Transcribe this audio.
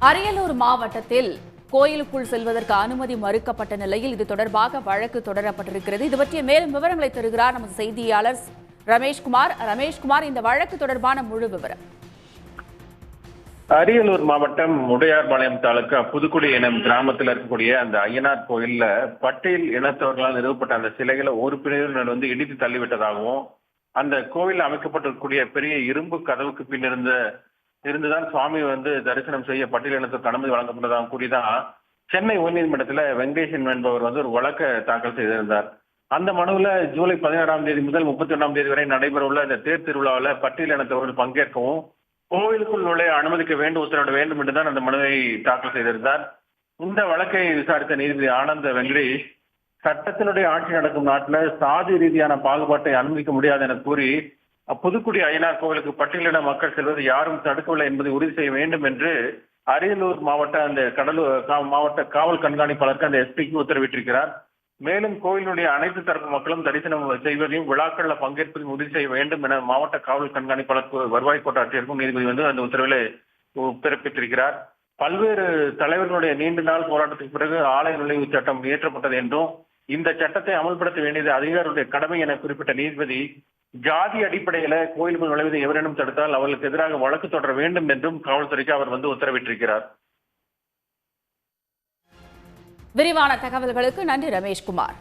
அரியலூர் மாவட்டத்தில் கோயிலுக்குள் செல்வதற்கு அனுமதி மறுக்கப்பட்ட நிலையில் இது தொடர்பாக வழக்கு தொடரப்பட்டிருக்கிறது. இது பற்றிய மேலும் விவரங்களை தருகிறார் நமது செய்தியாளர் ரமேஷ்குமார். ரமேஷ்குமார், இந்த வழக்கு தொடர்பான முழு விவரம். அரியலூர் மாவட்டம் உடையார்பாளையம் தாலுகா புதுக்குடி எனும் கிராமத்தில் இருக்கக்கூடிய அந்த ஐயனார் கோயில்ல பட்டேல் இனத்தவர்களால் நிறுவப்பட்ட அந்த சிலைகளை ஒரு பிரிவினர் இடித்து தள்ளிவிட்டதாகவும், அந்த கோவில் அமைக்கப்பட்டிருக்கக்கூடிய பெரிய இரும்பு கதவுக்கு பின் இருந்துதான் சுவாமி தரிசனம் செய்ய பட்டேல் இனத்திற்கு அனுமதி வழங்கப்பட்டதாகவும் கூறிதான் சென்னை உயர்நீதிமன்றத்தில் வெங்கடேசன் என்பவர் ஒரு வழக்கை தாக்கல் செய்திருந்தார். அந்த மனுவில் ஜூலை 16ஆம் தேதி முதல் 31ஆம் தேதி வரை நடைபெறவுள்ள இந்த தேர் திருவிழாவில் பட்டேல் இனத்தவர்கள் பங்கேற்கவும் கோவிலுக்குள் நுழைய அனுமதிக்க வேண்டும், உத்தரவிட வேண்டும் என்றுதான் அந்த மனுவை தாக்கல் செய்திருந்தார். இந்த வழக்கை விசாரித்த நீதிபதி ஆனந்த வெங்கடேஷ், சட்டத்தினுடைய ஆட்சி நடக்கும் நாட்டில் சாதி ரீதியான பாகுபாட்டை அனுமதிக்க முடியாது என கூறி புதுக்குடி ஐயனார் கோவிலுக்கு பட்டியலின மக்கள் செல்வது யாரும் தடுக்கவில்லை என்பதை உறுதி செய்ய வேண்டும் என்று அரியலூர் மாவட்ட அந்த மாவட்ட காவல் கண்காணிப்பாளருக்கு அந்த எஸ்பிக்கு உத்தரவிட்டிருக்கிறார். மேலும் கோயிலுடைய அனைத்து தரப்பு மக்களும் தரிசனம் செய்வதையும் விழாக்களில் பங்கேற்பதையும் உறுதி செய்ய வேண்டும் என மாவட்ட காவல் கண்காணிப்பாளர் வருவாய் கோட்டாட்சியருக்கும் நீதிபதி அந்த உத்தரவில் பிறப்பித்திருக்கிறார். பல்வேறு தலைவர்களுடைய நீண்ட நாள் போராட்டத்துக்கு பிறகு ஆலய நுழைவு சட்டம் இயற்றப்பட்டது என்றும், இந்த சட்டத்தை அமல்படுத்த வேண்டியது அதிகாரிகளுடைய கடமை என குறிப்பிட்ட நீதிபதி, ஜாதி அடிப்படையில கோயிலுக்குள் நுழைவதை எவரேனும் தடுத்தால் அவர்களுக்கு எதிராக வழக்கு தொடர வேண்டும் என்றும் காவல்துறைக்கு அவர் உத்தரவிட்டிருக்கிறார். விரிவான தகவல்களுக்கு நன்றி ரமேஷ்குமார்.